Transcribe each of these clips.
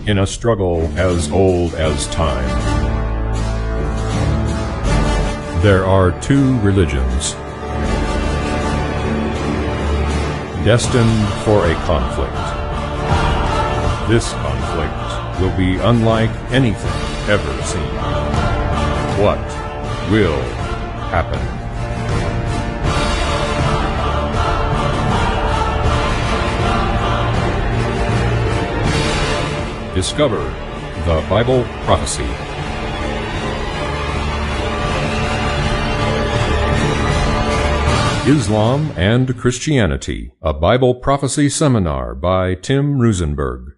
in a struggle as old as time. There are two religions, destined for a conflict. This conflict will be unlike anything ever seen. What will happen? Discover the Bible Prophecy. Islam and Christianity, a Bible Prophecy Seminar by Tim Roosenberg.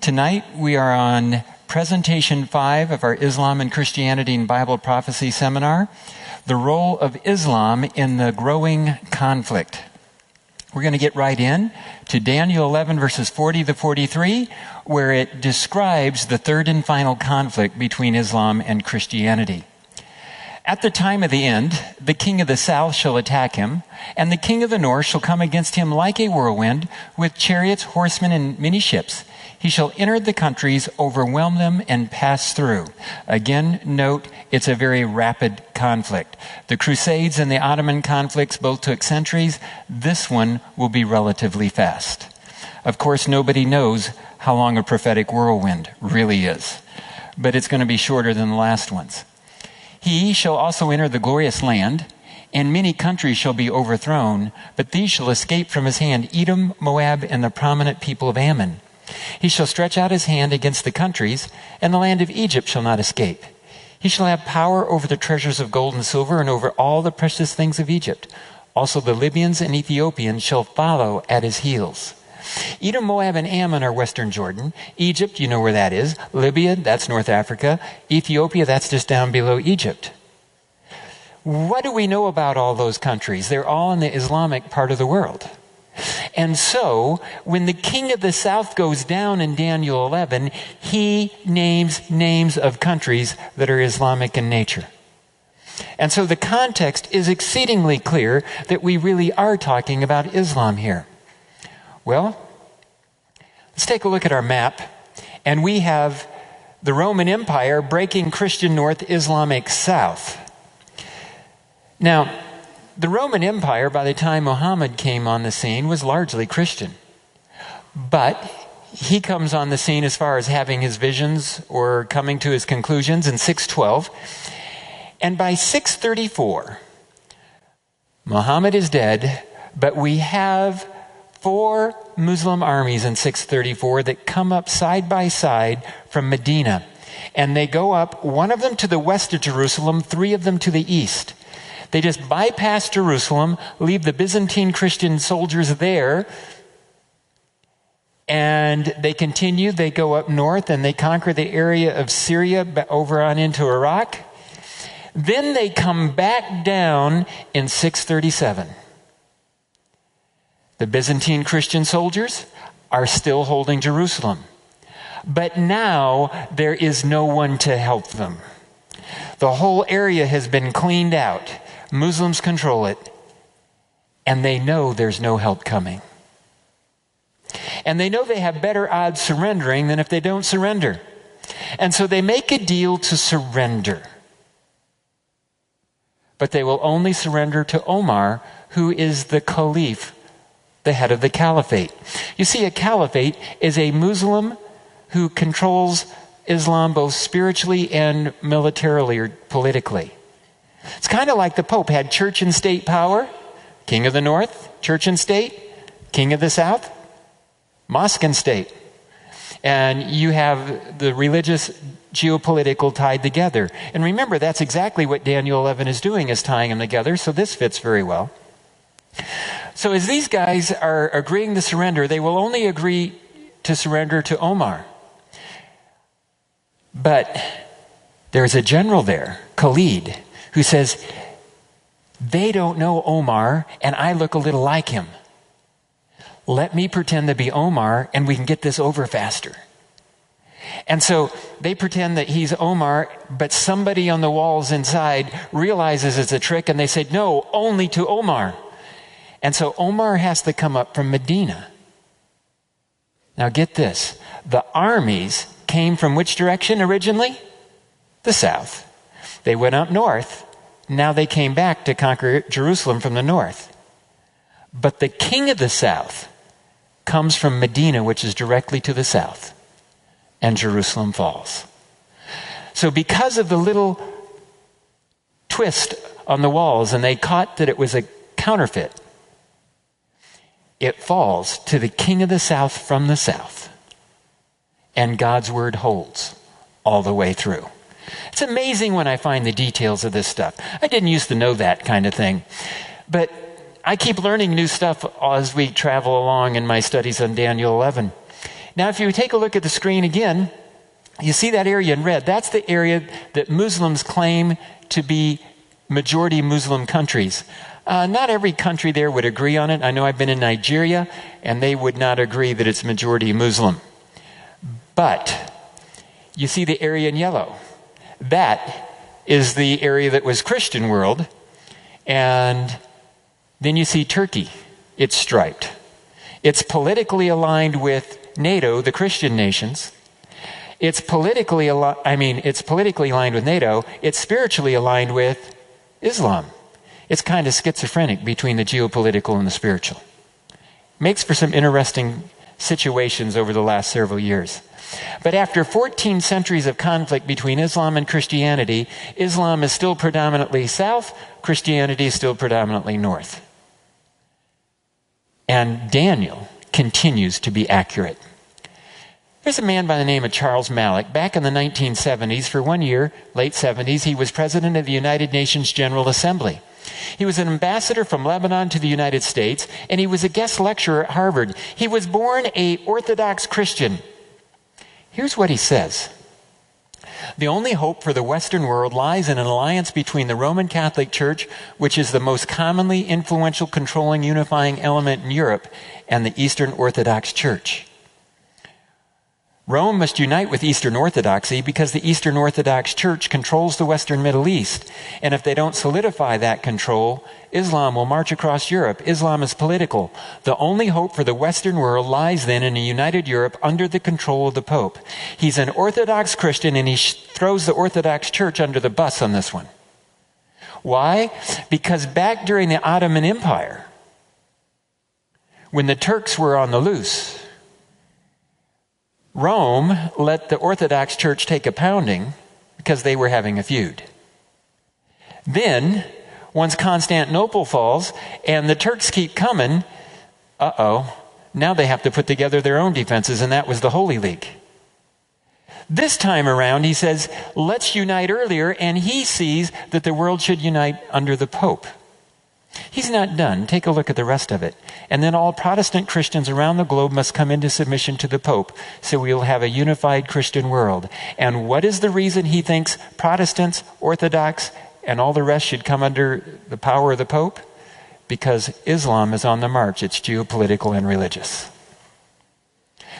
Tonight we are on Presentation 5 of our Islam and Christianity and Bible Prophecy Seminar, the role of Islam in the growing conflict. We're going to get right in to Daniel 11 verses 40 to 43, where it describes the third and final conflict between Islam and Christianity. At the time of the end, the king of the south shall attack him, and the king of the north shall come against him like a whirlwind, with chariots, horsemen, and many ships. He shall enter the countries, overwhelm them, and pass through. Again, note, it's a very rapid conflict. The Crusades and the Ottoman conflicts both took centuries. This one will be relatively fast. Of course, nobody knows how long a prophetic whirlwind really is, but it's going to be shorter than the last ones. He shall also enter the glorious land, and many countries shall be overthrown, but these shall escape from his hand, Edom, Moab, and the prominent people of Ammon. He shall stretch out his hand against the countries, and the land of Egypt shall not escape. He shall have power over the treasures of gold and silver, and over all the precious things of Egypt. Also the Libyans and Ethiopians shall follow at his heels. Edom, Moab, and Ammon are western Jordan. Egypt, you know where that is. Libya, that's North Africa. Ethiopia, that's just down below Egypt. What do we know about all those countries? They're all in the Islamic part of the world. And so, when the king of the south goes down in Daniel 11, he names names of countries that are Islamic in nature. And so the context is exceedingly clear that we really are talking about Islam here. Well, let's take a look at our map, and we have the Roman Empire breaking Christian north, Islamic south. Now, the Roman Empire, by the time Muhammad came on the scene, was largely Christian. But he comes on the scene as far as having his visions or coming to his conclusions in 612. And by 634, Muhammad is dead, but we have 4 Muslim armies in 634 that come up side by side from Medina. And they go up, one of them to the west of Jerusalem, 3 of them to the east. They just bypass Jerusalem, leave the Byzantine Christian soldiers there, and they continue. They go up north and they conquer the area of Syria over on into Iraq. Then they come back down in 637. The Byzantine Christian soldiers are still holding Jerusalem. But now there is no one to help them. The whole area has been cleaned out. Muslims control it. And they know there's no help coming. And they know they have better odds surrendering than if they don't surrender. And so they make a deal to surrender. But they will only surrender to Omar, who is the Caliph, the head of the Caliphate. You see, a Caliphate is a Muslim who controls Islam both spiritually and militarily or politically. It's kind of like the Pope had church and state power. King of the north, church and state. King of the south, mosque and state. And you have the religious, geopolitical tied together. And remember, that's exactly what Daniel 11 is doing, is tying them together. So this fits very well. So as these guys are agreeing to surrender, they will only agree to surrender to Omar. But there's a general there, Khalid, who says, they don't know Omar, and I look a little like him. Let me pretend to be Omar, and we can get this over faster. And so they pretend that he's Omar, but somebody on the walls inside realizes it's a trick, and they say, no, only to Omar. And so Omar has to come up from Medina. Now get this. The armies came from which direction originally? The south. They went up north. Now they came back to conquer Jerusalem from the north. But the king of the south comes from Medina, which is directly to the south. And Jerusalem falls. So because of the little twist on the walls, and they caught that it was a counterfeit, it falls to the king of the south from the south. And God's word holds all the way through. It's amazing when I find the details of this stuff. I didn't used to know that kind of thing. But I keep learning new stuff as we travel along in my studies on Daniel 11. Now, if you take a look at the screen again, you see that area in red. That's the area that Muslims claim to be majority Muslim countries. Not every country there would agree on it. I know I've been in Nigeria, and they would not agree that it's majority Muslim. But you see the area in yellow. That is the area that was Christian world. And then you see Turkey. It's striped. It's politically aligned with NATO, the Christian nations. It's politically aligned with NATO. It's spiritually aligned with Islam. It's kind of schizophrenic between the geopolitical and the spiritual. Makes for some interesting situations over the last several years. But after 14 centuries of conflict between Islam and Christianity, Islam is still predominantly south, Christianity is still predominantly north. And Daniel continues to be accurate. There's a man by the name of Charles Malek. Back in the 1970s, for 1 year, late 70s, he was president of the United Nations General Assembly. He was an ambassador from Lebanon to the United States, and he was a guest lecturer at Harvard. He was born an Orthodox Christian. Here's what he says. The only hope for the Western world lies in an alliance between the Roman Catholic Church, which is the most commonly influential, controlling, unifying element in Europe, and the Eastern Orthodox Church. Rome must unite with Eastern Orthodoxy because the Eastern Orthodox Church controls the Western Middle East. And if they don't solidify that control, Islam will march across Europe. Islam is political. The only hope for the Western world lies then in a united Europe under the control of the Pope. He's an Orthodox Christian, and he throws the Orthodox Church under the bus on this one. Why? Because back during the Ottoman Empire, when the Turks were on the loose, Rome let the Orthodox Church take a pounding because they were having a feud. Then, once Constantinople falls and the Turks keep coming, now they have to put together their own defenses, and that was the Holy League. This time around, he says, let's unite earlier, and he sees that the world should unite under the Pope. He's not done. Take a look at the rest of it. And then all Protestant Christians around the globe must come into submission to the Pope, so we will have a unified Christian world. And what is the reason he thinks Protestants, Orthodox, and all the rest should come under the power of the Pope? Because Islam is on the march. It's geopolitical and religious.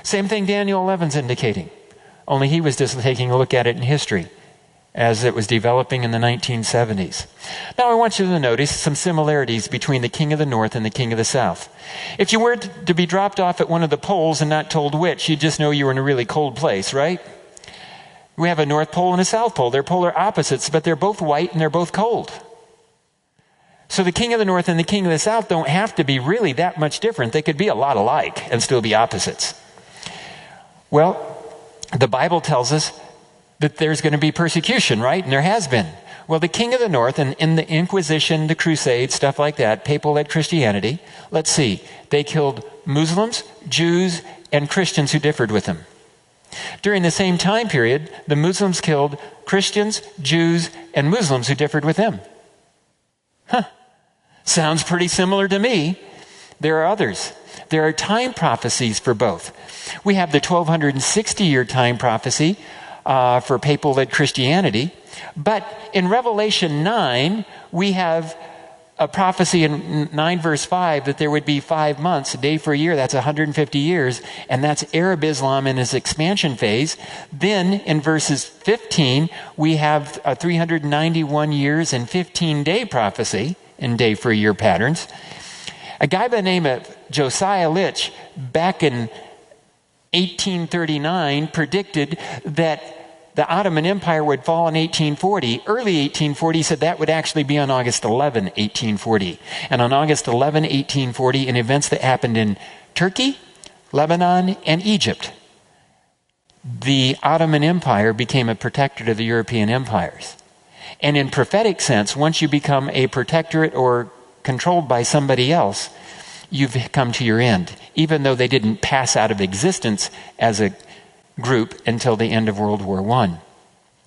Same thing Daniel 11's indicating. Only he was just taking a look at it in history as it was developing in the 1970s. Now I want you to notice some similarities between the king of the north and the king of the south. If you were to be dropped off at one of the poles and not told which, you'd just know you were in a really cold place, right? We have a North Pole and a South Pole. They're polar opposites, but they're both white and they're both cold. So the king of the north and the king of the south don't have to be really that much different. They could be a lot alike and still be opposites. Well, the Bible tells us that there's going to be persecution, right? And there has been. Well, the king of the north, and in the Inquisition, the Crusades, stuff like that, papal-led Christianity, let's see, they killed Muslims, Jews, and Christians who differed with them. During the same time period, the Muslims killed Christians, Jews, and Muslims who differed with them. Sounds pretty similar to me. There are others. There are time prophecies for both. We have the 1260-year time prophecy for papal-led Christianity. But in Revelation 9, we have a prophecy in 9 verse 5 that there would be 5 months, a day for a year. That's 150 years. And that's Arab Islam in its expansion phase. Then in verses 15, we have 391 years and 15-day prophecy in day for a year patterns. A guy by the name of Josiah Litch, back in 1839 predicted that the Ottoman Empire would fall in 1840. Early 1840 said that would actually be on August 11, 1840. And on August 11, 1840, in events that happened in Turkey, Lebanon, and Egypt, the Ottoman Empire became a protectorate of the European empires. And in prophetic sense, once you become a protectorate or controlled by somebody else, you've come to your end, even though they didn't pass out of existence as a group until the end of World War I.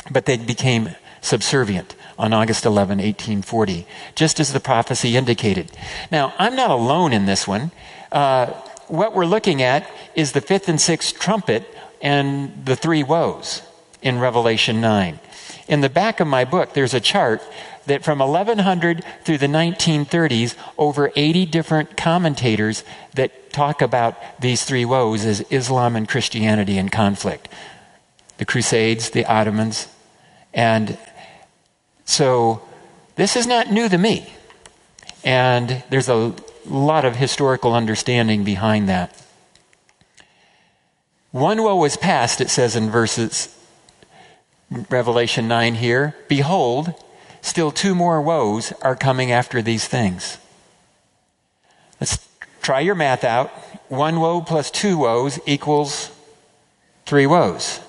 But they became subservient on August 11, 1840, just as the prophecy indicated. Now, I'm not alone in this one. What we're looking at is the fifth and sixth trumpet and the three woes in Revelation 9. In the back of my book, there's a chart that from 1100 through the 1930s, over 80 different commentators that talk about these three woes as Islam and Christianity in conflict. The Crusades, the Ottomans. And so this is not new to me. And there's a lot of historical understanding behind that. One woe is past, it says in Revelation 9 here. Behold, still two more woes are coming after these things. Let's try your math out. One woe plus two woes equals three woes.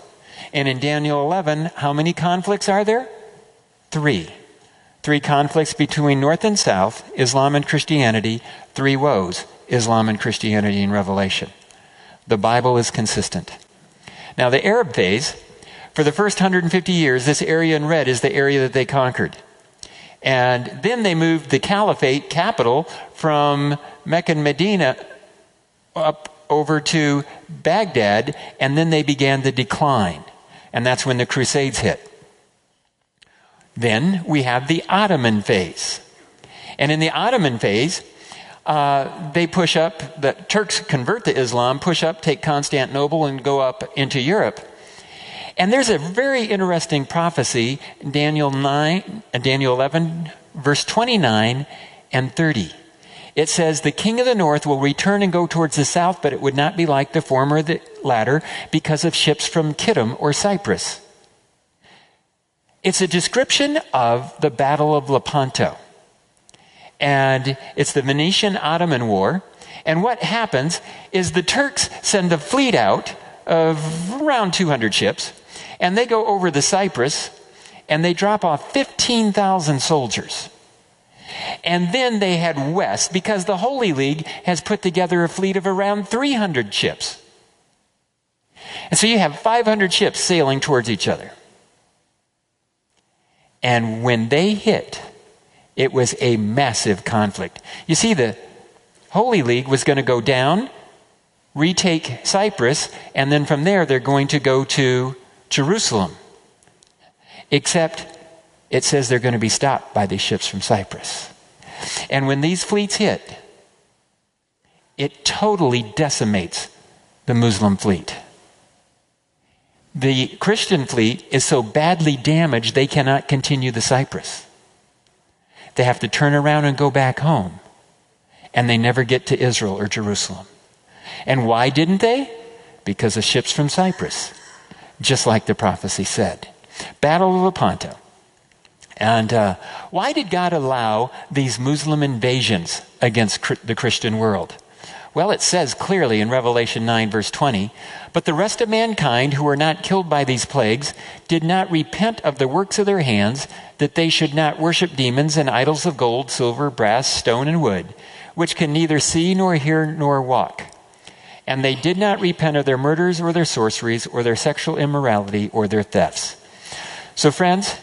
And in Daniel 11, how many conflicts are there? Three. Three conflicts between North and South, Islam and Christianity. Three woes, Islam and Christianity in Revelation. The Bible is consistent. Now the Arab phase, for the first 150 years, this area in red is the area that they conquered. And then they moved the Caliphate capital from Mecca and Medina up over to Baghdad, and then they began the decline. And that's when the Crusades hit. Then we have the Ottoman phase. And in the Ottoman phase, they push up, the Turks convert to Islam, push up, take Constantinople, and go up into Europe. And there's a very interesting prophecy in Daniel 11, verse 29 and 30. It says, the king of the north will return and go towards the south, but it would not be like the former or the latter because of ships from Kittim or Cyprus. It's a description of the Battle of Lepanto. And it's the Venetian-Ottoman War. And what happens is the Turks send a fleet out of around 200 ships, and they go over the Cyprus, and they drop off 15,000 soldiers. And then they head west, because the Holy League has put together a fleet of around 300 ships. And so you have 500 ships sailing towards each other. And when they hit, it was a massive conflict. You see, the Holy League was going to go down, retake Cyprus, and then from there they're going to go to Jerusalem. Except it says they're going to be stopped by these ships from Cyprus. And when these fleets hit, it totally decimates the Muslim fleet. The Christian fleet is so badly damaged they cannot continue the Cyprus. They have to turn around and go back home. And they never get to Israel or Jerusalem. And why didn't they? Because of ships from Cyprus. Just like the prophecy said. Battle of Lepanto. And why did God allow these Muslim invasions against the Christian world? Well, it says clearly in Revelation 9, verse 20, but the rest of mankind who were not killed by these plagues did not repent of the works of their hands, that they should not worship demons and idols of gold, silver, brass, stone, and wood, which can neither see nor hear nor walk. And they did not repent of their murders or their sorceries or their sexual immorality or their thefts. So friends,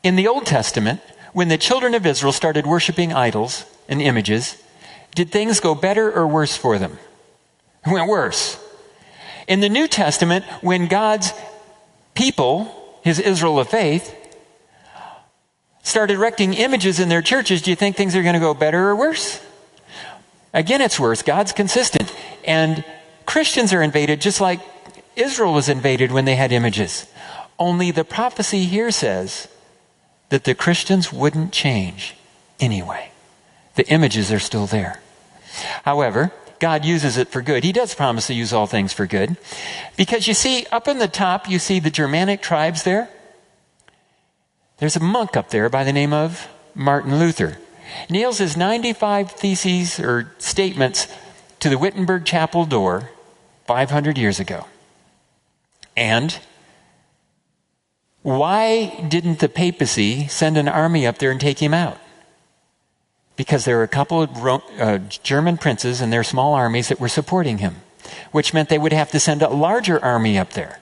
in the Old Testament, when the children of Israel started worshiping idols and images, did things go better or worse for them? It went worse. In the New Testament, when God's people, his Israel of faith, started erecting images in their churches, do you think things are going to go better or worse? Again, it's worse. God's consistent. And Christians are invaded just like Israel was invaded when they had images. Only the prophecy here says that the Christians wouldn't change anyway. The images are still there. However, God uses it for good. He does promise to use all things for good. Because you see, up in the top, you see the Germanic tribes there. There's a monk up there by the name of Martin Luther. Nails his 95 theses or statements to the Wittenberg chapel door 500 years ago. And why didn't the papacy send an army up there and take him out? Because there were a couple of German princes and their small armies that were supporting him, which meant they would have to send a larger army up there.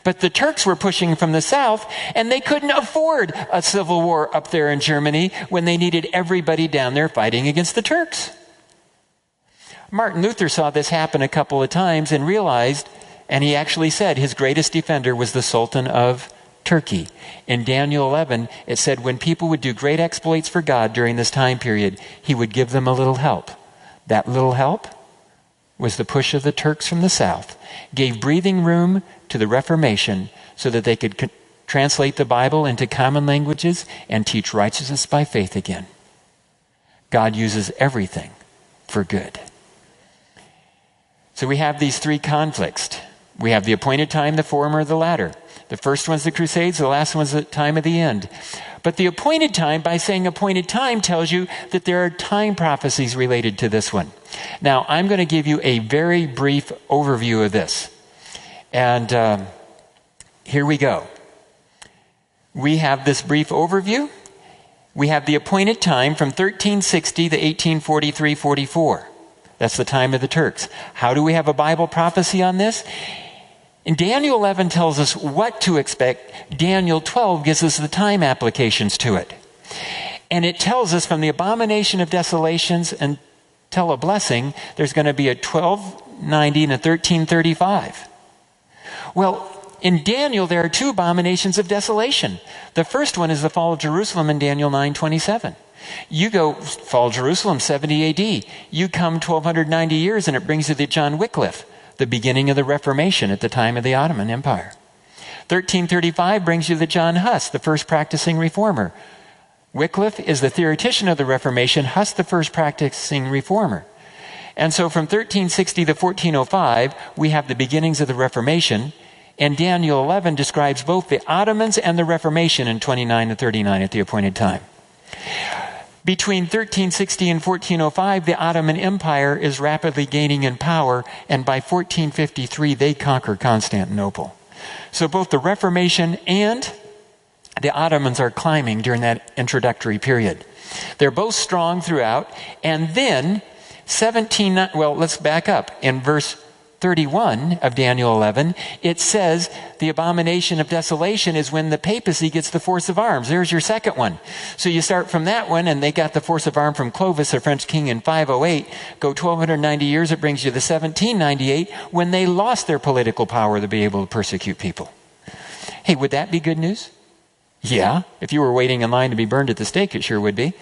But the Turks were pushing from the south, and they couldn't afford a civil war up there in Germany when they needed everybody down there fighting against the Turks. Martin Luther saw this happen a couple of times and realized, and he actually said his greatest defender was the Sultan of Turkey. In Daniel 11, it said when people would do great exploits for God during this time period, he would give them a little help. That little help was the push of the Turks from the south, gave breathing room to the Reformation so that they could translate the Bible into common languages and teach righteousness by faith again. God uses everything for good. So we have these three conflicts. We have the appointed time, the former, the latter. The first one's the Crusades, the last one's the time of the end. But the appointed time, by saying appointed time, tells you that there are time prophecies related to this one. Now, I'm going to give you a very brief overview of this. And here we go. We have this brief overview. We have the appointed time from 1360 to 1843-44. That's the time of the Turks. How do we have a Bible prophecy on this? And Daniel 11 tells us what to expect. Daniel 12 gives us the time applications to it. And it tells us from the abomination of desolations until a blessing, there's going to be a 1290 and a 1335. Well, in Daniel, there are two abominations of desolation. The first one is the fall of Jerusalem in Daniel 9:27. You go, fall of Jerusalem, 70 AD. You come 1290 years and it brings you to John Wycliffe, the beginning of the Reformation at the time of the Ottoman Empire. 1335 brings you to John Huss, the first practicing reformer. Wycliffe is the theoretician of the Reformation, Huss the first practicing reformer. And so from 1360 to 1405, we have the beginnings of the Reformation, and Daniel 11 describes both the Ottomans and the Reformation in 29 to 39 at the appointed time. Between 1360 and 1405, the Ottoman Empire is rapidly gaining in power, and by 1453, they conquer Constantinople. So both the Reformation and the Ottomans are climbing during that introductory period. They're both strong throughout, and then let's back up. In verse 31 of Daniel 11, it says the abomination of desolation is when the papacy gets the force of arms. There's your second one. So you start from that one, and they got the force of arms from Clovis, the French king, in 508. Go 1290 years, it brings you to 1798, when they lost their political power to be able to persecute people. Hey, would that be good news? Yeah. If you were waiting in line to be burned at the stake, it sure would be.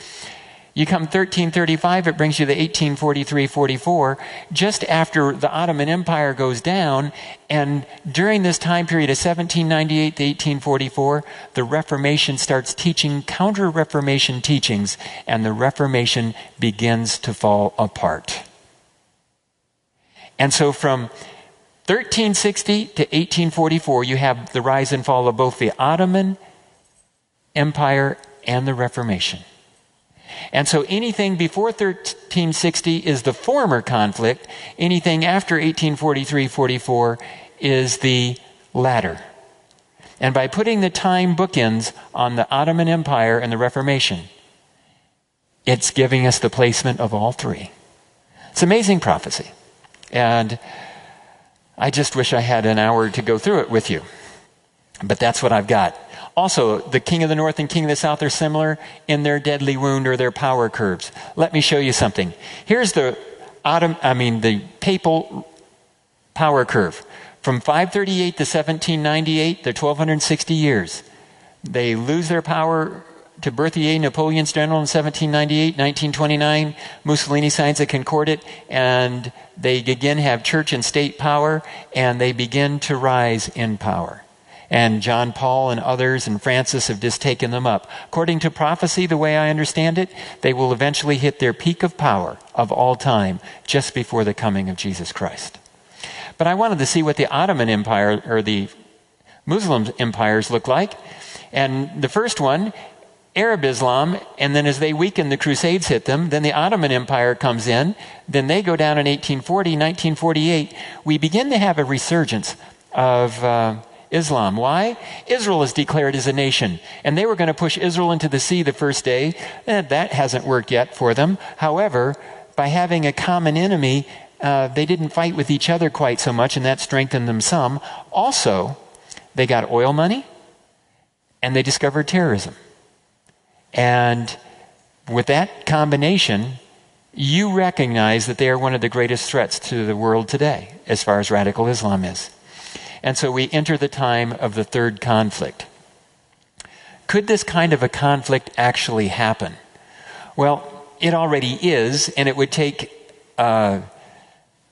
You come 1335, it brings you to 1843-44, just after the Ottoman Empire goes down, and during this time period of 1798 to 1844, the Reformation starts teaching counter-Reformation teachings, and the Reformation begins to fall apart. And so from 1360 to 1844, you have the rise and fall of both the Ottoman Empire and the Reformation. And so anything before 1360 is the former conflict. Anything after 1843-44 is the latter. And by putting the time bookends on the Ottoman Empire and the Reformation, it's giving us the placement of all three. It's amazing prophecy. And I just wish I had an hour to go through it with you. But that's what I've got. Also, the king of the north and king of the south are similar in their deadly wound or their power curves. Let me show you something. Here's the papal power curve. From 538 to 1798, they're 1260 years. They lose their power to Berthier, Napoleon's general, in 1798. 1929, Mussolini signs a concordat, and they again have church and state power, and they begin to rise in power. And John Paul and others and Francis have just taken them up. According to prophecy, the way I understand it, they will eventually hit their peak of power of all time just before the coming of Jesus Christ. But I wanted to see what the Ottoman Empire or the Muslim empires look like. And the first one, Arab Islam, and then as they weaken, the Crusades hit them. Then the Ottoman Empire comes in. Then they go down in 1840, 1948. We begin to have a resurgence of Islam. Why? Israel is declared as a nation, and they were going to push Israel into the sea the first day. That hasn't worked yet for them. However, by having a common enemy, they didn't fight with each other quite so much, and that strengthened them some. Also, they got oil money, and they discovered terrorism. And with that combination, you recognize that they are one of the greatest threats to the world today, as far as radical Islam is. And so we enter the time of the third conflict. Could this kind of a conflict actually happen? Well, it already is, and it would take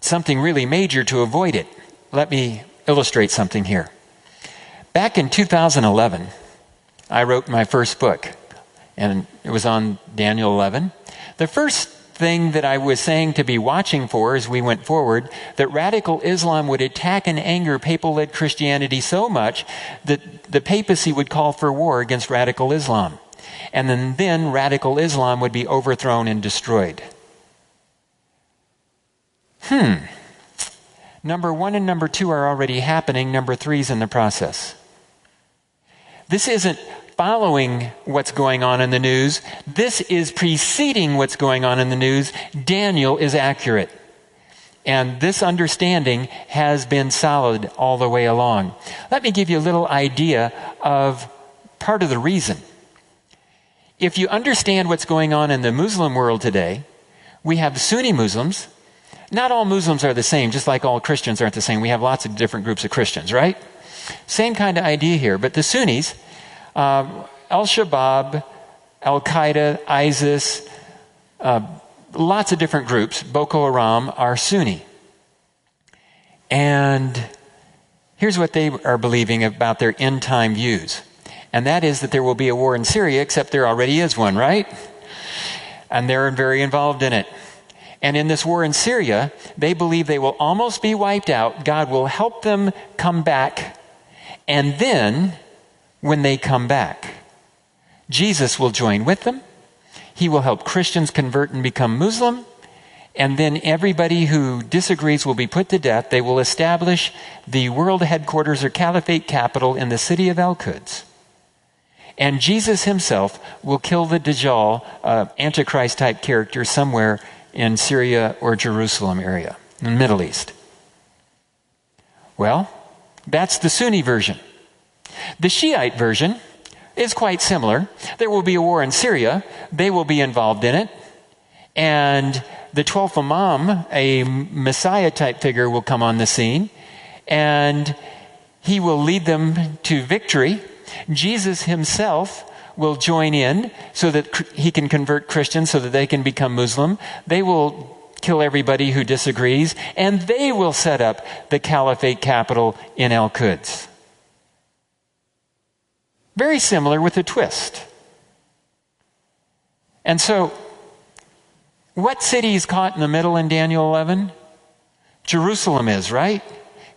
something really major to avoid it. Let me illustrate something here. Back in 2011, I wrote my first book, and it was on Daniel 11. The first thing that I was saying to be watching for as we went forward, that radical Islam would attack and anger papal-led Christianity so much that the papacy would call for war against radical Islam. And then radical Islam would be overthrown and destroyed. Number 1 and number 2 are already happening. Number 3 is in the process. This isn't following what's going on in the news. This is preceding what's going on in the news. Daniel is accurate. And this understanding has been solid all the way along. Let me give you a little idea of part of the reason. If you understand what's going on in the Muslim world today, we have Sunni Muslims. Not all Muslims are the same, just like all Christians aren't the same. We have lots of different groups of Christians, right? Same kind of idea here. But the Sunnis, Al-Shabaab, Al-Qaeda, ISIS, lots of different groups, Boko Haram, are Sunni. And here's what they are believing about their end-time views. And that is that there will be a war in Syria, except there already is one, right? And they're very involved in it. And in this war in Syria, they believe they will almost be wiped out. God will help them come back. And then, when they come back, Jesus will join with them. He will help Christians convert and become Muslim. And then everybody who disagrees will be put to death. They will establish the world headquarters or Caliphate capital in the city of Al-Quds. And Jesus himself will kill the Dajjal, Antichrist-type character, somewhere in Syria or Jerusalem area, in the Middle East. Well, that's the Sunni version. The Shiite version is quite similar. There will be a war in Syria. They will be involved in it. And the 12th Imam, a Messiah-type figure, will come on the scene. And he will lead them to victory. Jesus himself will join in so that he can convert Christians so that they can become Muslim. They will kill everybody who disagrees. And they will set up the Caliphate capital in Al-Quds. Very similar with a twist. And so, what city is caught in the middle in Daniel 11? Jerusalem is, right?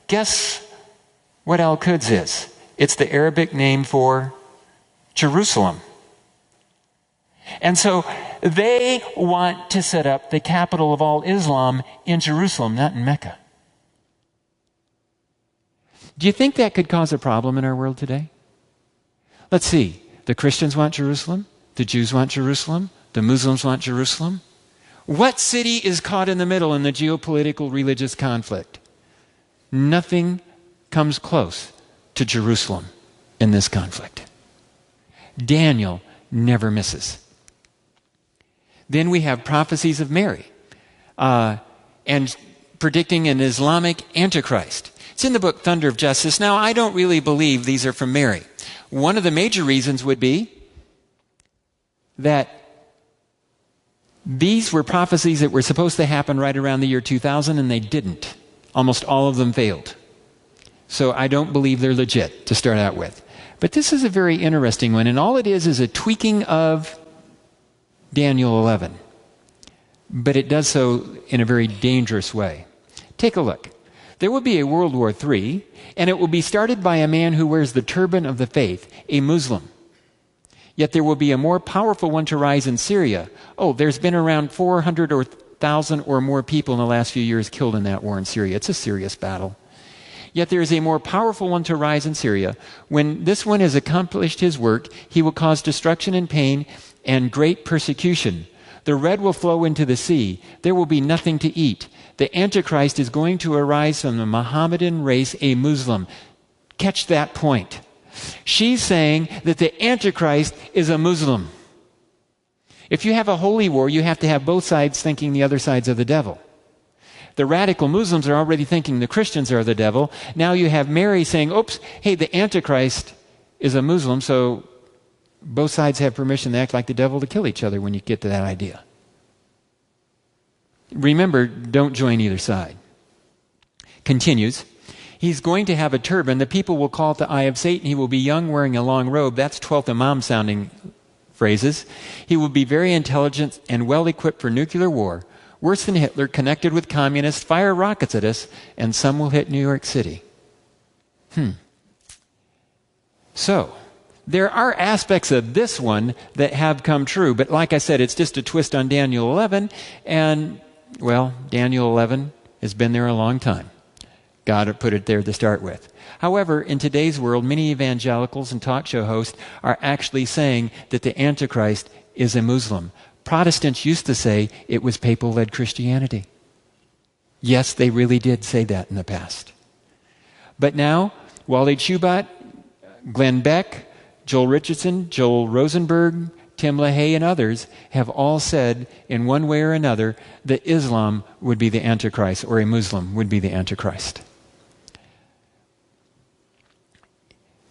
Guess what Al-Quds is? It's the Arabic name for Jerusalem. And so, they want to set up the capital of all Islam in Jerusalem, not in Mecca. Do you think that could cause a problem in our world today? Let's see. The Christians want Jerusalem. The Jews want Jerusalem. The Muslims want Jerusalem. What city is caught in the middle in the geopolitical religious conflict? Nothing comes close to Jerusalem in this conflict. Daniel never misses. Then we have prophecies of Mary and predicting an Islamic Antichrist. It's in the book Thunder of Justice. Now, I don't really believe these are from Mary. One of the major reasons would be that these were prophecies that were supposed to happen right around the year 2000, and they didn't. Almost all of them failed. So I don't believe they're legit to start out with. But this is a very interesting one, and all it is a tweaking of Daniel 11. But it does so in a very dangerous way. Take a look. There will be a World War III, and it will be started by a man who wears the turban of the faith, a Muslim. Yet there will be a more powerful one to rise in Syria. Oh, there's been around 400 or 1,000 or more people in the last few years killed in that war in Syria. It's a serious battle. Yet there is a more powerful one to rise in Syria. When this one has accomplished his work, he will cause destruction and pain and great persecution. The red will flow into the sea. There will be nothing to eat. The Antichrist is going to arise from the Mohammedan race, a Muslim. Catch that point. She's saying that the Antichrist is a Muslim. If you have a holy war, you have to have both sides thinking the other side's of the devil. The radical Muslims are already thinking the Christians are the devil. Now you have Mary saying, oops, hey, the Antichrist is a Muslim, so both sides have permission to act like the devil to kill each other when you get to that idea. Remember, don't join either side. Continues. He's going to have a turban. The people will call it the Eye of Satan. He will be young, wearing a long robe. That's 12th Imam sounding phrases. He will be very intelligent and well equipped for nuclear war. Worse than Hitler, connected with communists, fire rockets at us, and some will hit New York City. So, there are aspects of this one that have come true, but like I said, it's just a twist on Daniel 11, and, well, Daniel 11 has been there a long time. God put it there to start with. However, in today's world, many evangelicals and talk show hosts are actually saying that the Antichrist is a Muslim. Protestants used to say it was papal-led Christianity. Yes, they really did say that in the past. But now, Wally Chubat, Glenn Beck, Joel Richardson, Joel Roosenberg, Tim LaHaye, and others have all said in one way or another that Islam would be the Antichrist, or a Muslim would be the Antichrist.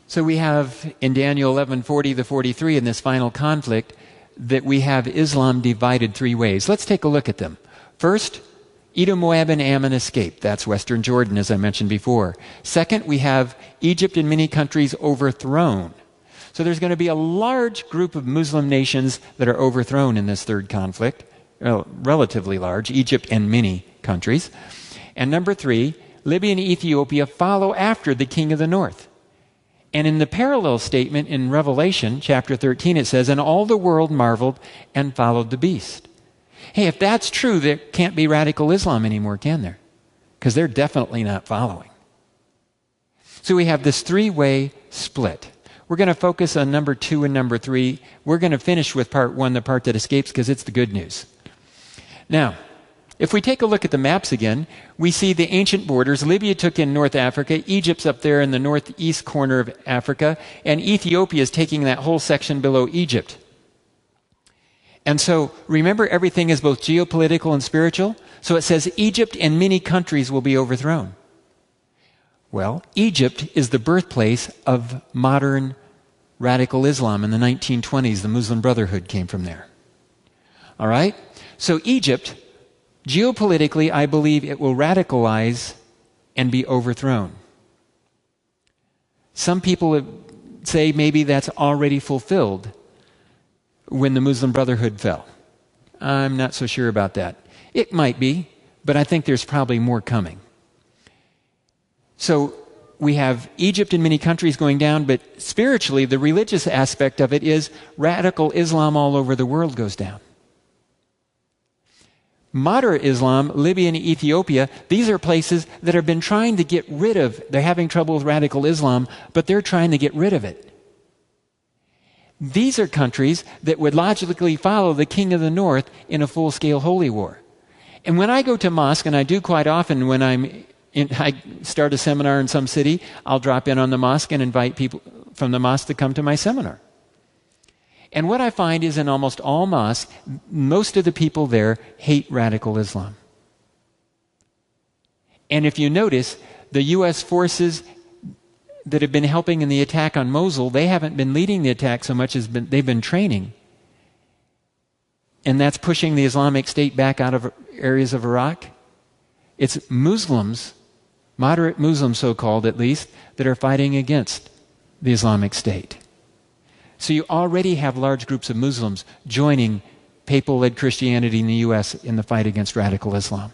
So we have in Daniel 11:40-43 in this final conflict that we have Islam divided three ways. Let's take a look at them. First, Edom, Moab, and Ammon escaped. That's western Jordan, as I mentioned before. Second, we have Egypt and many countries overthrown. So there's going to be a large group of Muslim nations that are overthrown in this third conflict, relatively large, Egypt and many countries. And number three, Libya and Ethiopia follow after the king of the north. And in the parallel statement in Revelation chapter 13, it says, and all the world marveled and followed the beast. Hey, if that's true, there can't be radical Islam anymore, can there? Because they're definitely not following. So we have this three-way split. We're going to focus on number 2 and number 3. We're going to finish with part 1, the part that escapes, because it's the good news. Now, if we take a look at the maps again, we see the ancient borders. Libya took in North Africa. Egypt's up there in the northeast corner of Africa. And Ethiopia is taking that whole section below Egypt. And so, remember, everything is both geopolitical and spiritual. So it says Egypt and many countries will be overthrown. Well, Egypt is the birthplace of modern radical Islam. In the 1920s, the Muslim Brotherhood came from there. All right? So Egypt, geopolitically, I believe it will radicalize and be overthrown. Some people say maybe that's already fulfilled when the Muslim Brotherhood fell. I'm not so sure about that. It might be, but I think there's probably more coming. So we have Egypt and many countries going down, but spiritually, the religious aspect of it is radical Islam all over the world goes down. Moderate Islam, Libya and Ethiopia, these are places that have been trying to get rid of, they're having trouble with radical Islam, but they're trying to get rid of it. These are countries that would logically follow the king of the north in a full-scale holy war. And when I go to mosque, and I do quite often when I start a seminar in some city, I'll drop in on the mosque and invite people from the mosque to come to my seminar. And what I find is in almost all mosques, most of the people there hate radical Islam. And if you notice, the U.S. forces that have been helping in the attack on Mosul, they haven't been leading the attack so much as they've been training. And that's pushing the Islamic State back out of areas of Iraq. It's Muslims moderate Muslims, so-called at least, that are fighting against the Islamic State. So you already have large groups of Muslims joining papal-led Christianity in the U.S. in the fight against radical Islam.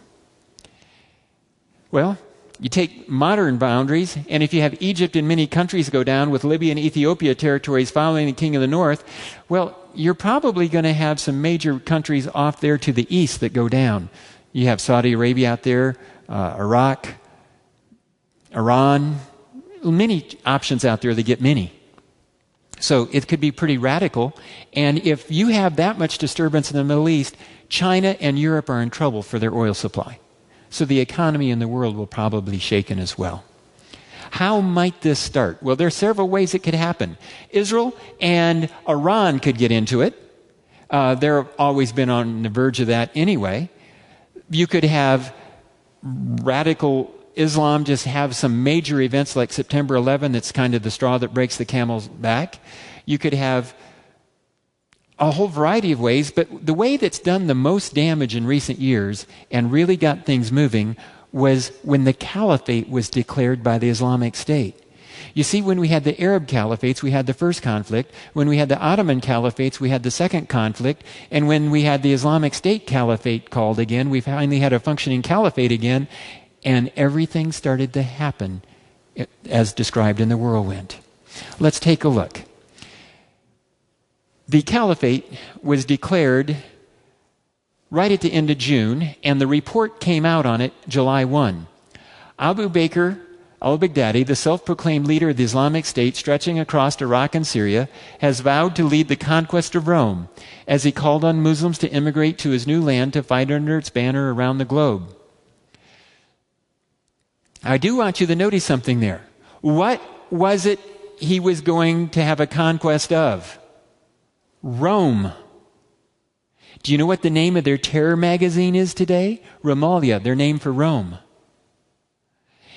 Well, you take modern boundaries, and if you have Egypt and many countries go down with Libya and Ethiopia territories following the King of the North, well, you're probably going to have some major countries off there to the east that go down. You have Saudi Arabia out there, Iraq, Iran, many options out there that get many. So it could be pretty radical. And if you have that much disturbance in the Middle East, China and Europe are in trouble for their oil supply. So the economy in the world will probably be shaken as well. How might this start? Well, there are several ways it could happen. Israel and Iran could get into it. They've always been on the verge of that anyway. You could have radical Islam just have some major events like September 11 that's kind of the straw that breaks the camel's back. You could have a whole variety of ways, but the way that's done the most damage in recent years and really got things moving was when the Caliphate was declared by the Islamic State. You see, when we had the Arab Caliphates, we had the first conflict. When we had the Ottoman Caliphates, we had the second conflict. And when we had the Islamic State Caliphate called again, we finally had a functioning Caliphate again, and everything started to happen as described in the Whirlwind. Let's take a look. The Caliphate was declared right at the end of June, and the report came out on it July 1. Abu Bakr al-Baghdadi, the self-proclaimed leader of the Islamic State stretching across Iraq and Syria, has vowed to lead the conquest of Rome as he called on Muslims to immigrate to his new land to fight under its banner around the globe. I do want you to notice something there. What was it he was going to have a conquest of? Rome. Do you know what the name of their terror magazine is today? Romalia, their name for Rome.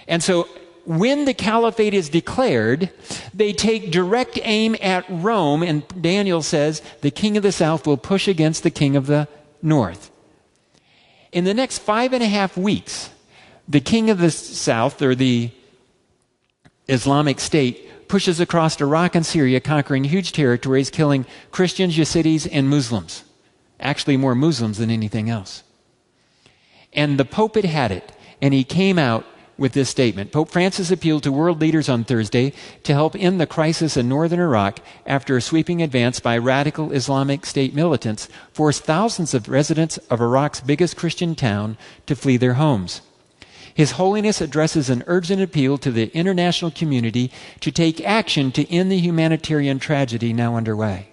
And so when the Caliphate is declared, they take direct aim at Rome, and Daniel says the king of the south will push against the king of the north. In the next 5.5 weeks, the king of the south, or the Islamic State, pushes across Iraq and Syria, conquering huge territories, killing Christians, Yazidis, and Muslims. Actually, more Muslims than anything else. And the Pope had it, and he came out with this statement. Pope Francis appealed to world leaders on Thursday to help end the crisis in northern Iraq after a sweeping advance by radical Islamic State militants forced thousands of residents of Iraq's biggest Christian town to flee their homes. His Holiness addresses an urgent appeal to the international community to take action to end the humanitarian tragedy now underway.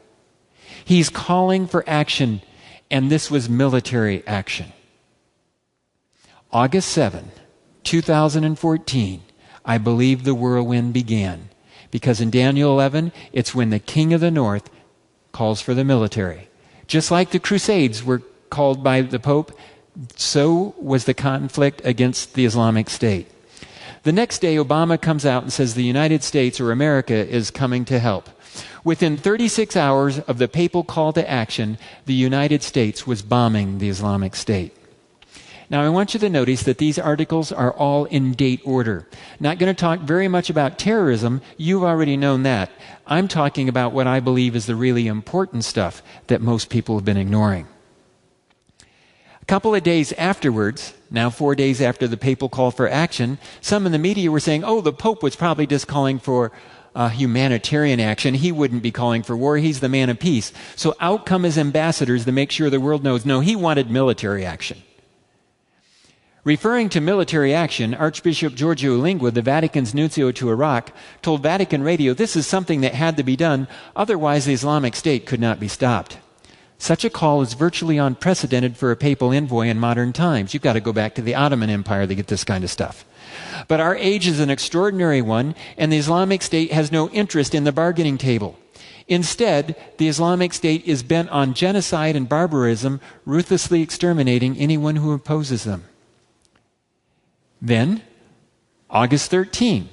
He's calling for action, and this was military action. August 7, 2014, I believe the whirlwind began. Because in Daniel 11, it's when the king of the north calls for the military. Just like the Crusades were called by the Pope, so was the conflict against the Islamic State. The next day, Obama comes out and says the United States, or America, is coming to help. Within 36 hours of the papal call to action, the United States was bombing the Islamic State. Now, I want you to notice that these articles are all in date order. Not going to talk very much about terrorism. You've already known that. I'm talking about what I believe is the really important stuff that most people have been ignoring. A couple of days afterwards, now 4 days after the papal call for action, some in the media were saying, oh, the Pope was probably just calling for humanitarian action. He wouldn't be calling for war. He's the man of peace. So out come his ambassadors to make sure the world knows, no, he wanted military action. Referring to military action, Archbishop Giorgio Lingua, the Vatican's nuncio to Iraq, told Vatican Radio this is something that had to be done, otherwise the Islamic State could not be stopped. Such a call is virtually unprecedented for a papal envoy in modern times. You've got to go back to the Ottoman Empire to get this kind of stuff. But our age is an extraordinary one, and the Islamic State has no interest in the bargaining table. Instead, the Islamic State is bent on genocide and barbarism, ruthlessly exterminating anyone who opposes them. Then, August 13,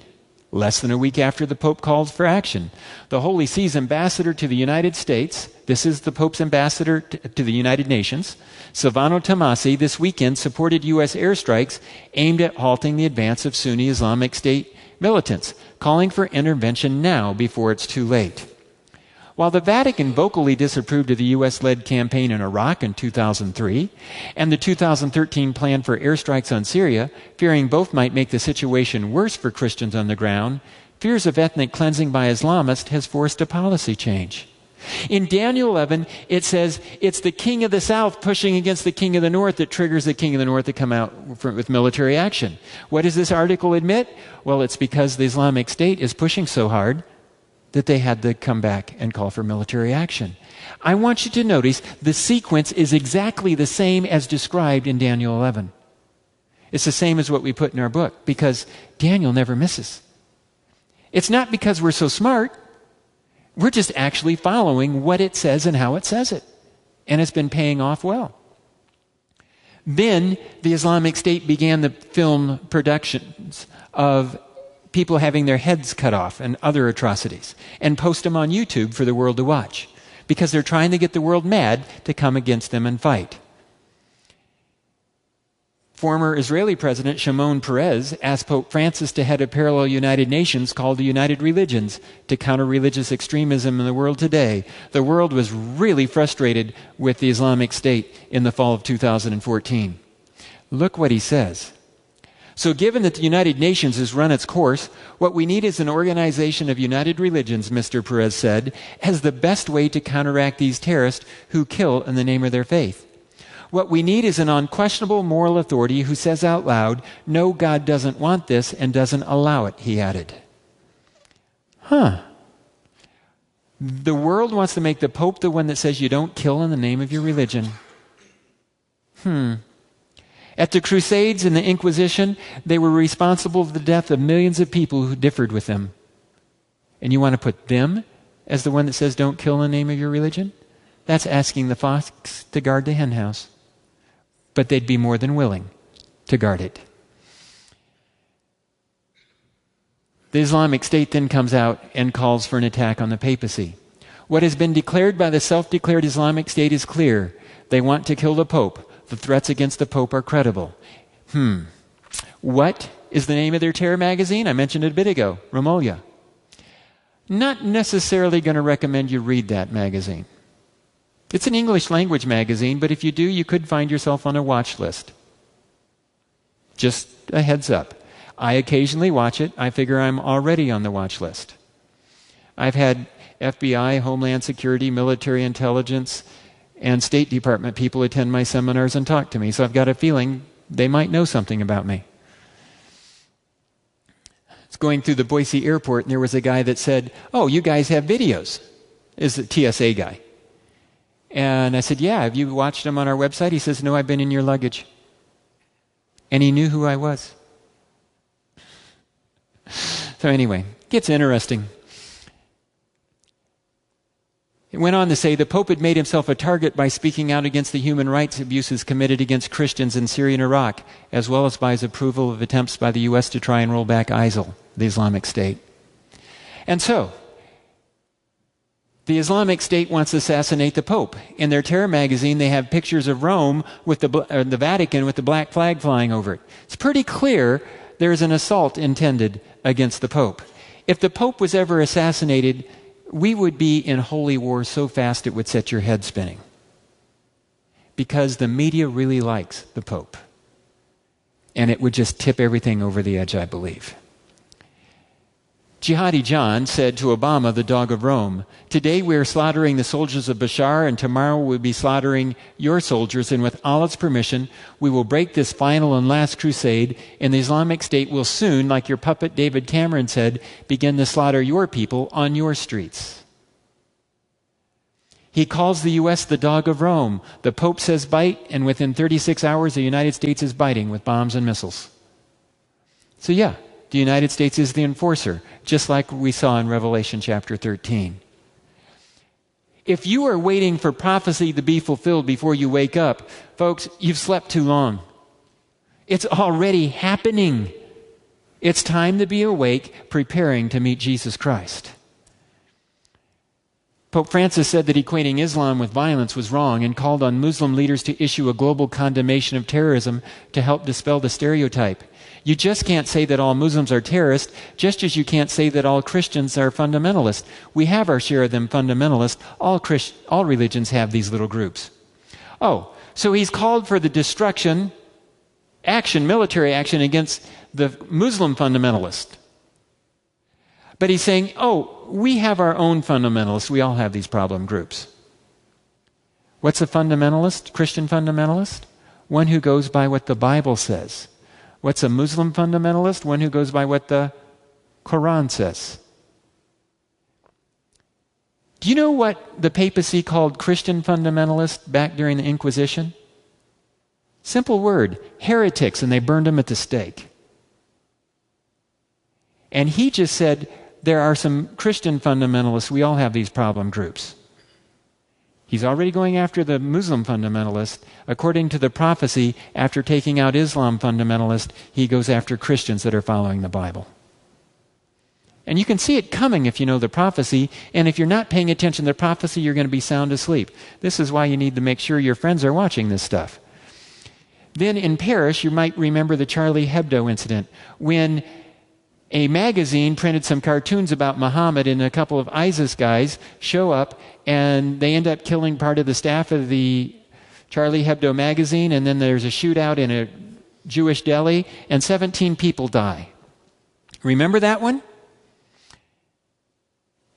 less than a week after the Pope called for action, the Holy See's ambassador to the United States, This is the Pope's ambassador to the United Nations. Silvano Tomasi this weekend supported U.S. airstrikes aimed at halting the advance of Sunni Islamic State militants, calling for intervention now before it's too late. While the Vatican vocally disapproved of the U.S.-led campaign in Iraq in 2003 and the 2013 plan for airstrikes on Syria, fearing both might make the situation worse for Christians on the ground, fears of ethnic cleansing by Islamists has forced a policy change. In Daniel 11, it says it's the king of the south pushing against the king of the north that triggers the king of the north to come out with military action. What does this article admit? Well, it's because the Islamic State is pushing so hard that they had to come back and call for military action. I want you to notice the sequence is exactly the same as described in Daniel 11. It's the same as what we put in our book because Daniel never misses. It's not because we're so smart. We're just actually following what it says and how it says it. And it's been paying off well. Then the Islamic State began the film productions of people having their heads cut off and other atrocities and post them on YouTube for the world to watch because they're trying to get the world mad to come against them and fight. Former Israeli President Shimon Peres asked Pope Francis to head a parallel United Nations called the United Religions to counter religious extremism in the world today. The world was really frustrated with the Islamic State in the fall of 2014. Look what he says. So given that the United Nations has run its course, what we need is an organization of united religions, Mr. Perez said, as the best way to counteract these terrorists who kill in the name of their faith. What we need is an unquestionable moral authority who says out loud, no, God doesn't want this and doesn't allow it, he added. The world wants to make the Pope the one that says you don't kill in the name of your religion. At the Crusades and the Inquisition, they were responsible for the death of millions of people who differed with them. And you want to put them as the one that says don't kill in the name of your religion? That's asking the fox to guard the henhouse. But they'd be more than willing to guard it. The Islamic State then comes out and calls for an attack on the papacy. What has been declared by the self-declared Islamic State is clear. They want to kill the Pope. The threats against the Pope are credible. What is the name of their terror magazine? I mentioned it a bit ago, Romolia. Not necessarily going to recommend you read that magazine. It's an English language magazine, but if you do, you could find yourself on a watch list. Just a heads up. I occasionally watch it. I figure I'm already on the watch list. I've had FBI, Homeland Security, military intelligence, and State Department people attend my seminars and talk to me, so I've got a feeling they might know something about me. I was going through the Boise airport, and there was a guy that said, oh, you guys have videos. Is the TSA guy. And I said, yeah, have you watched them on our website? He says, no, I've been in your luggage. And he knew who I was. So anyway, it gets interesting. It went on to say the Pope had made himself a target by speaking out against the human rights abuses committed against Christians in Syria and Iraq, as well as by his approval of attempts by the U.S. to try and roll back ISIL, the Islamic State. And so, the Islamic State wants to assassinate the Pope. In their terror magazine, they have pictures of Rome with the Vatican with the black flag flying over it. It's pretty clear there is an assault intended against the Pope. If the Pope was ever assassinated, we would be in holy war so fast it would set your head spinning. Because the media really likes the Pope. And it would just tip everything over the edge, I believe. Jihadi John said to Obama, the dog of Rome, today we are slaughtering the soldiers of Bashar, and tomorrow we'll be slaughtering your soldiers, and with Allah's permission, we will break this final and last crusade, and the Islamic State will soon, like your puppet David Cameron said, begin to slaughter your people on your streets. He calls the U.S. the dog of Rome. The Pope says bite, and within 36 hours the United States is biting with bombs and missiles. So yeah, the United States is the enforcer, just like we saw in Revelation chapter 13. If you are waiting for prophecy to be fulfilled before you wake up, folks, you've slept too long. It's already happening. It's time to be awake, preparing to meet Jesus Christ. Pope Francis said that equating Islam with violence was wrong and called on Muslim leaders to issue a global condemnation of terrorism to help dispel the stereotype. You just can't say that all Muslims are terrorists, just as you can't say that all Christians are fundamentalists. We have our share of them fundamentalists. All religions have these little groups. Oh, so he's called for the destruction, military action against the Muslim fundamentalist. But he's saying, we have our own fundamentalists. We all have these problem groups. What's a fundamentalist, Christian fundamentalist? One who goes by what the Bible says. What's a Muslim fundamentalist? One who goes by what the Quran says. Do you know what the papacy called Christian fundamentalists back during the Inquisition? Simple word, heretics, and they burned them at the stake. And he just said, there are some Christian fundamentalists. We all have these problem groups. He's already going after the Muslim fundamentalist. According to the prophecy, after taking out Islam fundamentalist, he goes after Christians that are following the Bible. And you can see it coming if you know the prophecy, and if you're not paying attention to the prophecy, you're going to be sound asleep. This is why you need to make sure your friends are watching this stuff. Then in Paris, you might remember the Charlie Hebdo incident, when a magazine printed some cartoons about Muhammad, and a couple of ISIS guys show up and they end up killing part of the staff of the Charlie Hebdo magazine, and then there's a shootout in a Jewish deli and 17 people die. Remember that one?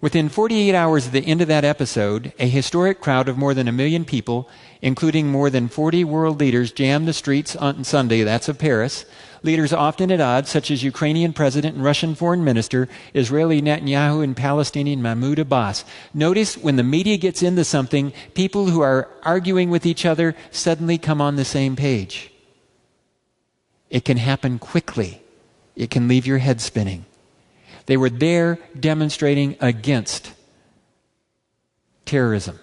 Within 48 hours of the end of that episode, a historic crowd of more than 1 million people, including more than 40 world leaders, jammed the streets on Sunday, that's of Paris. Leaders often at odds, such as Ukrainian President and Russian Foreign Minister, Israeli Netanyahu and Palestinian Mahmoud Abbas. Notice when the media gets into something, people who are arguing with each other suddenly come on the same page. It can happen quickly. It can leave your head spinning. They were there demonstrating against terrorism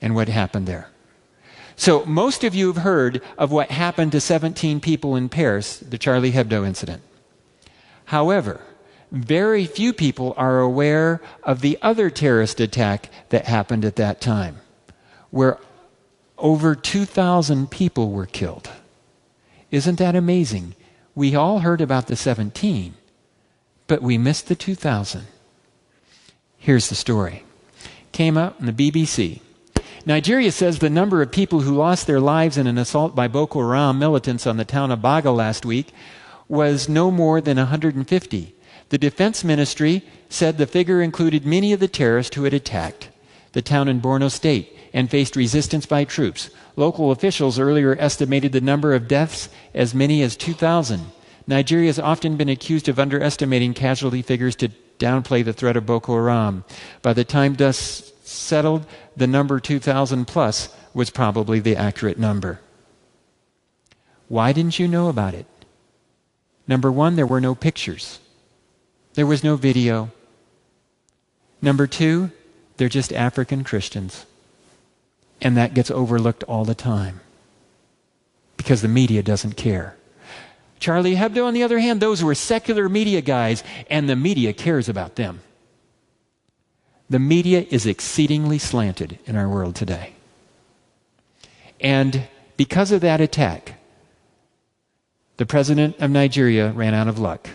and what happened there. So most of you have heard of what happened to 17 people in Paris, the Charlie Hebdo incident. However, very few people are aware of the other terrorist attack that happened at that time, where over 2,000 people were killed. Isn't that amazing? We all heard about the 17, but we missed the 2,000. Here's the story. Came up in the BBC. Nigeria says the number of people who lost their lives in an assault by Boko Haram militants on the town of Baga last week was no more than 150. The Defense Ministry said the figure included many of the terrorists who had attacked the town in Borno State and faced resistance by troops. Local officials earlier estimated the number of deaths as many as 2,000. Nigeria has often been accused of underestimating casualty figures to downplay the threat of Boko Haram. By the time dust settled, the number 2,000 plus was probably the accurate number. Why didn't you know about it? Number one, there were no pictures. There was no video. Number two, they're just African Christians. And that gets overlooked all the time because the media doesn't care. Charlie Hebdo, on the other hand, those were secular media guys, and the media cares about them. The media is exceedingly slanted in our world today. And because of that attack, the president of Nigeria ran out of luck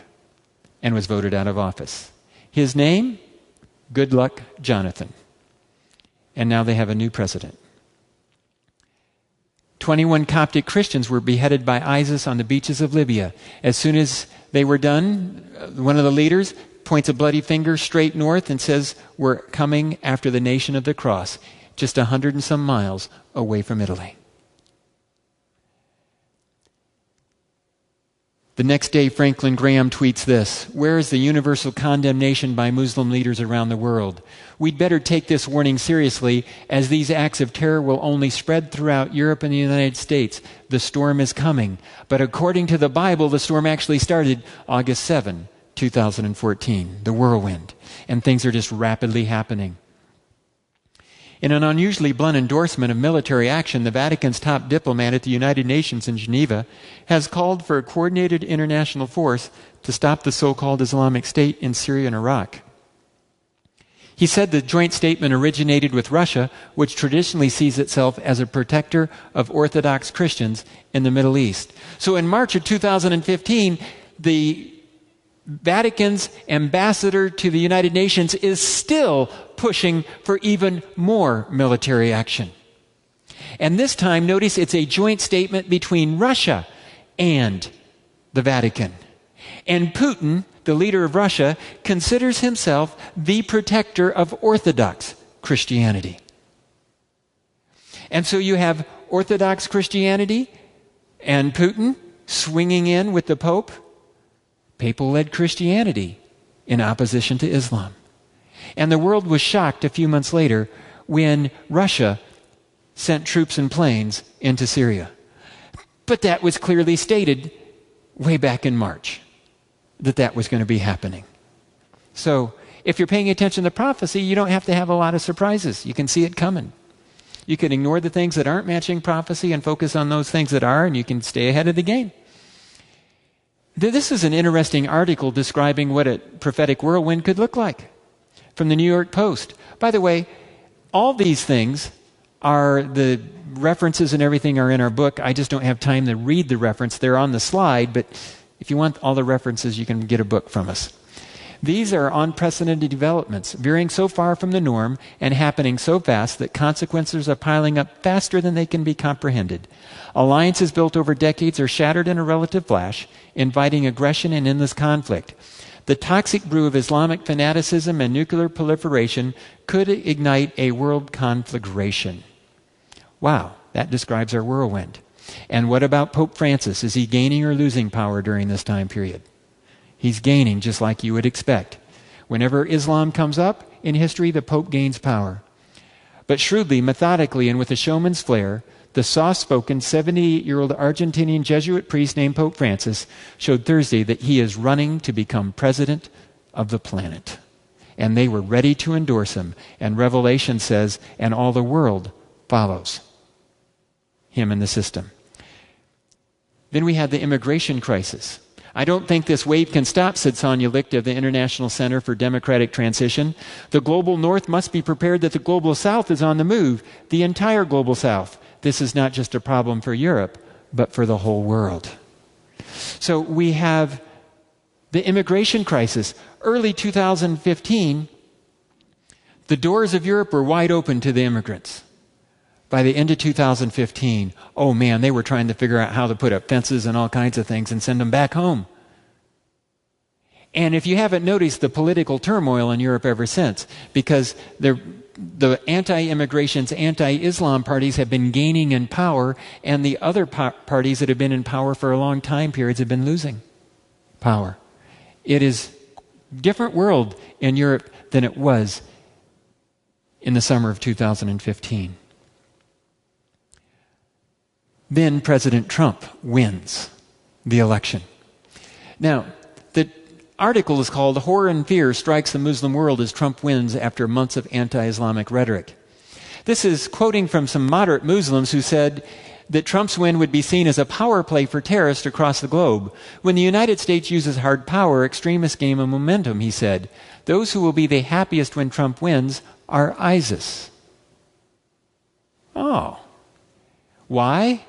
and was voted out of office. His name? Good Luck Jonathan. And now they have a new president. 21 Coptic Christians were beheaded by ISIS on the beaches of Libya. As soon as they were done, one of the leaders points a bloody finger straight north and says, "We're coming after the nation of the cross," just 100 and some miles away from Italy. The next day, Franklin Graham tweets this: "Where is the universal condemnation by Muslim leaders around the world? We'd better take this warning seriously, as these acts of terror will only spread throughout Europe and the United States. The storm is coming." But according to the Bible, the storm actually started August 7, 2014, the whirlwind. And things are just rapidly happening. In an unusually blunt endorsement of military action, the Vatican's top diplomat at the United Nations in Geneva has called for a coordinated international force to stop the so-called Islamic State in Syria and Iraq. He said the joint statement originated with Russia, which traditionally sees itself as a protector of Orthodox Christians in the Middle East. So in March of 2015, the Vatican's ambassador to the United Nations is still pushing for even more military action. And this time, notice it's a joint statement between Russia and the Vatican. And Putin, the leader of Russia, considers himself the protector of Orthodox Christianity. And so you have Orthodox Christianity and Putin swinging in with the Pope, papal-led Christianity in opposition to Islam. And the world was shocked a few months later when Russia sent troops and planes into Syria. But that was clearly stated way back in March, that was going to be happening. So if you're paying attention to prophecy, you don't have to have a lot of surprises. You can see it coming. You can ignore the things that aren't matching prophecy and focus on those things that are, and you can stay ahead of the game. This is an interesting article describing what a prophetic whirlwind could look like from the New York Post. By the way, all these things are the references and everything are in our book. I just don't have time to read the reference. They're on the slide, but if you want all the references, you can get a book from us. These are unprecedented developments, veering so far from the norm and happening so fast that consequences are piling up faster than they can be comprehended. Alliances built over decades are shattered in a relative flash, inviting aggression and endless conflict. The toxic brew of Islamic fanaticism and nuclear proliferation could ignite a world conflagration. Wow, that describes our whirlwind. And what about Pope Francis? Is he gaining or losing power during this time period? He's gaining, just like you would expect. Whenever Islam comes up in history, the Pope gains power. But shrewdly, methodically, and with a showman's flair, the soft-spoken 78-year-old Argentinian Jesuit priest named Pope Francis showed Thursday that he is running to become president of the planet. And they were ready to endorse him. And Revelation says, and all the world follows him in the system. Then we had the immigration crisis. I don't think this wave can stop, said Sonia Licht of the International Center for Democratic Transition. The global North must be prepared that the global South is on the move, the entire global South. This is not just a problem for Europe, but for the whole world. So we have the immigration crisis. Early 2015, the doors of Europe were wide open to the immigrants. By the end of 2015, oh man, they were trying to figure out how to put up fences and all kinds of things and send them back home. And if you haven't noticed the political turmoil in Europe ever since, because the anti-immigrations, anti-Islam parties have been gaining in power, and the other parties that have been in power for a long time periods have been losing power. It is a different world in Europe than it was in the summer of 2015. Then President Trump wins the election. Now, the article is called "Horror and Fear Strikes the Muslim World as Trump Wins After Months of Anti-Islamic Rhetoric." This is quoting from some moderate Muslims who said that Trump's win would be seen as a power play for terrorists across the globe. When the United States uses hard power, extremists gain a momentum, he said. Those who will be the happiest when Trump wins are ISIS. Oh. Why?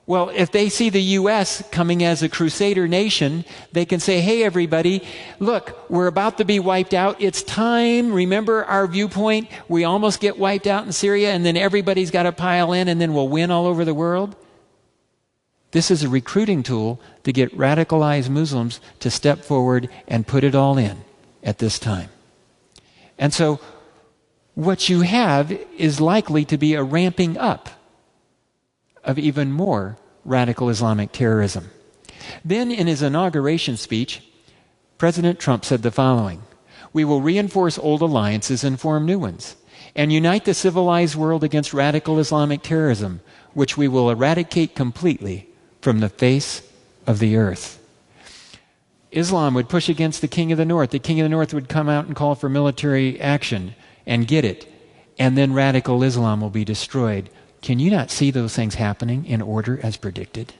Well, if they see the U.S. coming as a crusader nation, they can say, hey, everybody, look, we're about to be wiped out. It's time. Remember our viewpoint? We almost get wiped out in Syria, and then everybody's got to pile in, and then we'll win all over the world. This is a recruiting tool to get radicalized Muslims to step forward and put it all in at this time. And so what you have is likely to be a ramping up of even more radical Islamic terrorism. Then in his inauguration speech, President Trump said the following: "We will reinforce old alliances and form new ones, and unite the civilized world against radical Islamic terrorism, which we will eradicate completely from the face of the earth." Islam would push against the King of the North. The King of the North would come out and call for military action and get it, and then radical Islam will be destroyed. Can you not see those things happening in order as predicted?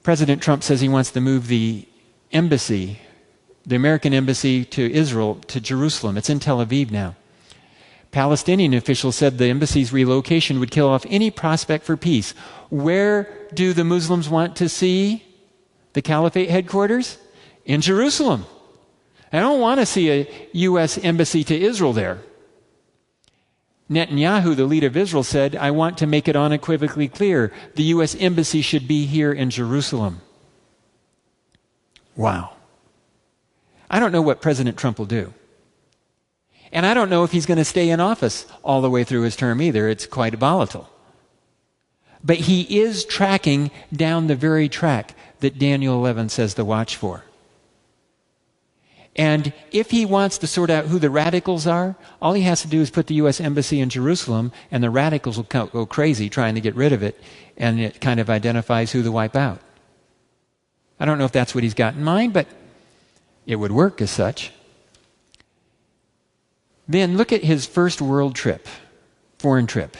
President Trump says he wants to move the embassy the American embassy to Israel, to Jerusalem. It's in Tel Aviv now. Palestinian officials said the embassy's relocation would kill off any prospect for peace. Where do the Muslims want to see the Caliphate headquarters? In Jerusalem. I don't want to see a U.S. embassy to Israel there. Netanyahu, the leader of Israel, said, I want to make it unequivocally clear the U.S. embassy should be here in Jerusalem. Wow. I don't know what President Trump will do. And I don't know if he's going to stay in office all the way through his term either. It's quite volatile. But he is tracking down the very track that Daniel 11 says to watch for. And if he wants to sort out who the radicals are, all he has to do is put the U.S. embassy in Jerusalem, and the radicals will go crazy trying to get rid of it, and it kind of identifies who to wipe out. I don't know if that's what he's got in mind, but it would work as such. Then look at his first world trip, foreign trip.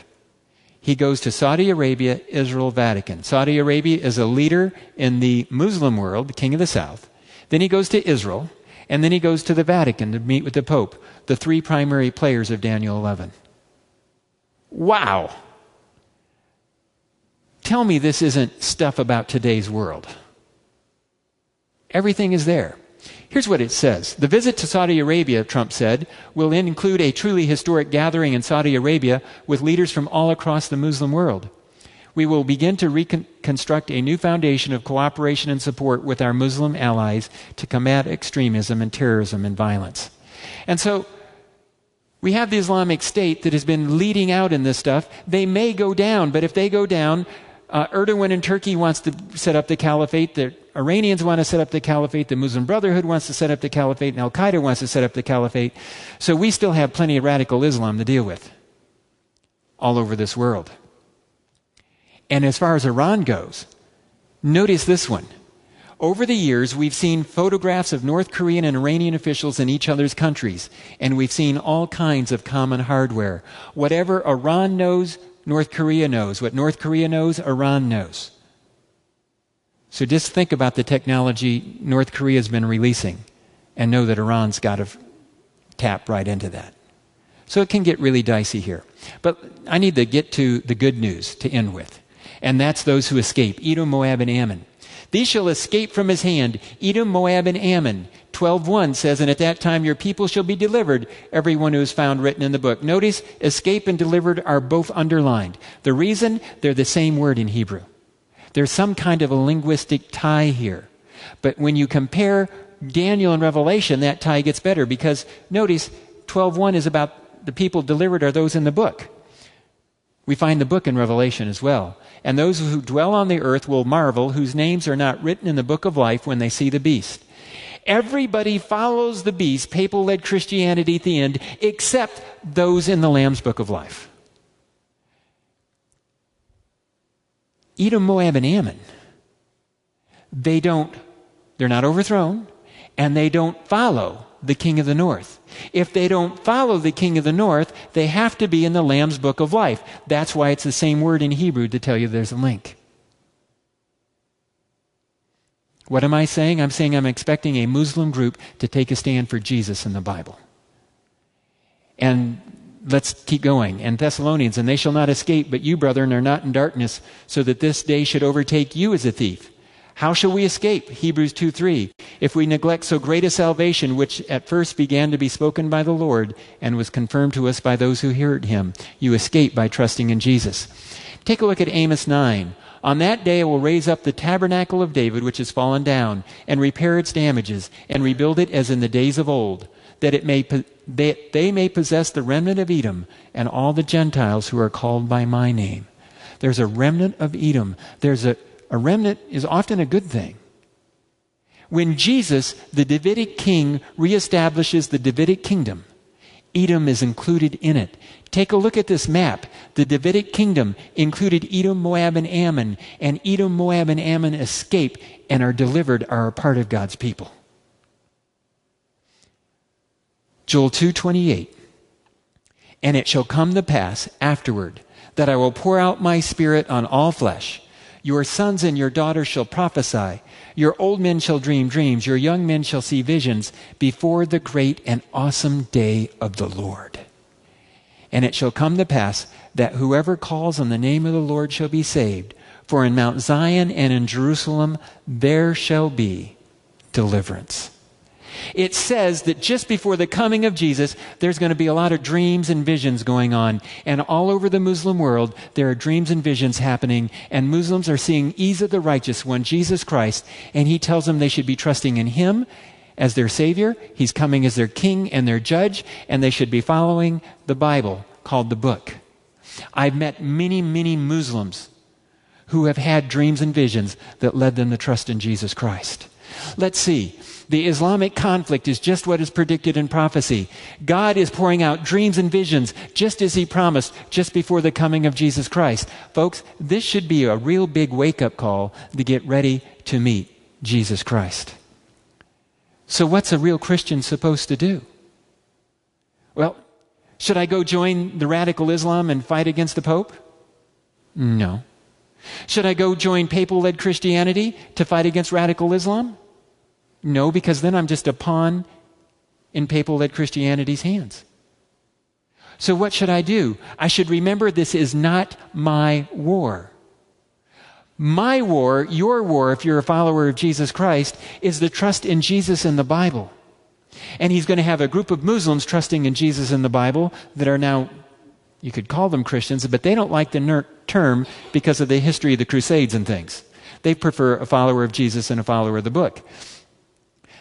He goes to Saudi Arabia, Israel, Vatican. Saudi Arabia is a leader in the Muslim world, the king of the south. Then he goes to Israel. And then he goes to the Vatican to meet with the Pope, the three primary players of Daniel 11. Wow! Tell me this isn't stuff about today's world. Everything is there. Here's what it says. The visit to Saudi Arabia, Trump said, will include a truly historic gathering in Saudi Arabia with leaders from all across the Muslim world. We will begin to reconstruct a new foundation of cooperation and support with our Muslim allies to combat extremism and terrorism and violence. And so we have the Islamic State that has been leading out in this stuff. They may go down, but if they go down, Erdogan in Turkey wants to set up the Caliphate. The Iranians want to set up the Caliphate. The Muslim Brotherhood wants to set up the Caliphate. And Al-Qaeda wants to set up the Caliphate. So we still have plenty of radical Islam to deal with all over this world. And as far as Iran goes, notice this one. Over the years, we've seen photographs of North Korean and Iranian officials in each other's countries, and we've seen all kinds of common hardware. Whatever Iran knows, North Korea knows. What North Korea knows, Iran knows. So just think about the technology North Korea's been releasing, and know that Iran's got to tap right into that. So it can get really dicey here. But I need to get to the good news to end with. And that's those who escape, Edom, Moab, and Ammon. These shall escape from his hand, Edom, Moab, and Ammon. 12:1 says, and at that time your people shall be delivered, everyone who is found written in the book. Notice, escape and delivered are both underlined. The reason, they're the same word in Hebrew. There's some kind of a linguistic tie here. But when you compare Daniel and Revelation, that tie gets better, because notice, 12:1 is about the people delivered are those in the book. We find the book in Revelation as well. And those who dwell on the earth will marvel, whose names are not written in the book of life when they see the beast. Everybody follows the beast, papal-led Christianity at the end, except those in the Lamb's book of life. Edom, Moab, and Ammon, they're not overthrown, and they don't follow the king of the north. If they don't follow the king of the north, they have to be in the Lamb's book of life. That's why it's the same word in Hebrew to tell you there's a link. What am I saying? I'm saying I'm expecting a Muslim group to take a stand for Jesus in the Bible. And let's keep going. And Thessalonians, and they shall not escape, but you, brethren, are not in darkness, so that this day should overtake you as a thief. How shall we escape? Hebrews 2:3. If we neglect so great a salvation, which at first began to be spoken by the Lord and was confirmed to us by those who heard him, you escape by trusting in Jesus. Take a look at Amos 9. On that day I will raise up the tabernacle of David, which has fallen down, and repair its damages, and rebuild it as in the days of old, that they may possess the remnant of Edom and all the Gentiles who are called by my name. There's a remnant of Edom. A remnant is often a good thing. When Jesus, the Davidic king, reestablishes the Davidic kingdom, Edom is included in it. Take a look at this map. The Davidic kingdom included Edom, Moab, and Ammon, and Edom, Moab, and Ammon escape and are delivered, are a part of God's people. Joel 2:28. And it shall come to pass afterward that I will pour out my spirit on all flesh. Your sons and your daughters shall prophesy. Your old men shall dream dreams. Your young men shall see visions before the great and awesome day of the Lord. And it shall come to pass that whoever calls on the name of the Lord shall be saved. For in Mount Zion and in Jerusalem there shall be deliverance. It says that just before the coming of Jesus, there's going to be a lot of dreams and visions going on. And all over the Muslim world, there are dreams and visions happening. And Muslims are seeing Isa the righteous one, Jesus Christ. And he tells them they should be trusting in him as their Savior. He's coming as their king and their judge. And they should be following the Bible, called the book. I've met many, many Muslims who have had dreams and visions that led them to trust in Jesus Christ. Let's see. The Islamic conflict is just what is predicted in prophecy. God is pouring out dreams and visions just as he promised just before the coming of Jesus Christ. Folks, this should be a real big wake-up call to get ready to meet Jesus Christ. So what's a real Christian supposed to do? Well, should I go join the radical Islam and fight against the Pope? No. Should I go join papal-led Christianity to fight against radical Islam? No, because then I'm just a pawn in papal-led Christianity's hands. So what should I do? I should remember this is not my war. My war, your war, if you're a follower of Jesus Christ, is the trust in Jesus and the Bible. And he's going to have a group of Muslims trusting in Jesus and the Bible that are now, you could call them Christians, but they don't like the term because of the history of the Crusades and things. They prefer a follower of Jesus and a follower of the book.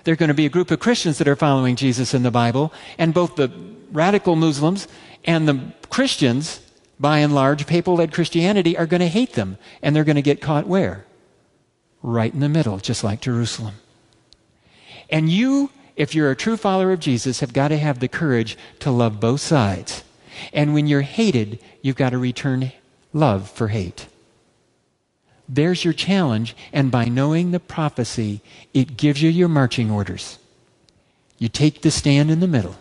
There are going to be a group of Christians that are following Jesus and the Bible, and both the radical Muslims and the Christians, by and large, papal-led Christianity, are going to hate them, and they're going to get caught where? Right in the middle, just like Jerusalem. And you, if you're a true follower of Jesus, have got to have the courage to love both sides. And when you're hated, you've got to return love for hate. There's your challenge, and by knowing the prophecy, it gives you your marching orders. You take the stand in the middle.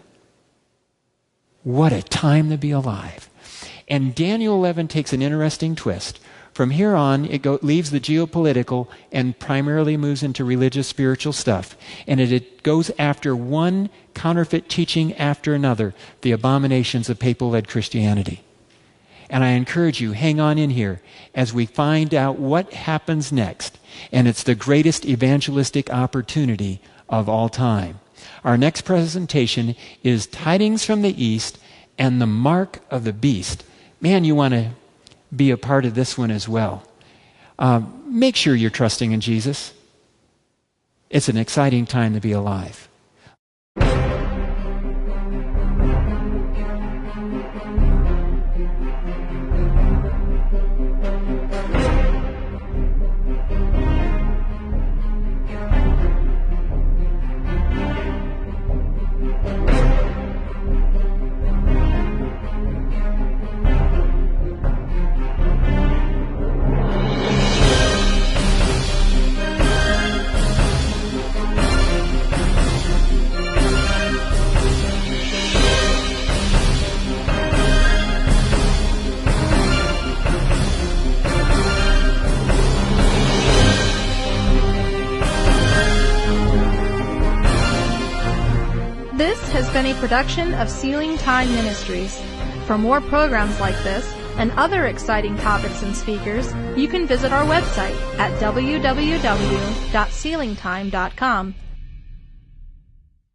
What a time to be alive. And Daniel 11 takes an interesting twist. From here on, it leaves the geopolitical and primarily moves into religious, spiritual stuff. And it goes after one counterfeit teaching after another, the abominations of papal-led Christianity. And I encourage you, hang on in here as we find out what happens next. And it's the greatest evangelistic opportunity of all time. Our next presentation is Tidings from the East and the Mark of the Beast. Man, you want to be a part of this one as well. Make sure you're trusting in Jesus. It's an exciting time to be alive. This has been a production of Sealing Time Ministries. For more programs like this and other exciting topics and speakers, you can visit our website at www.sealingtime.com.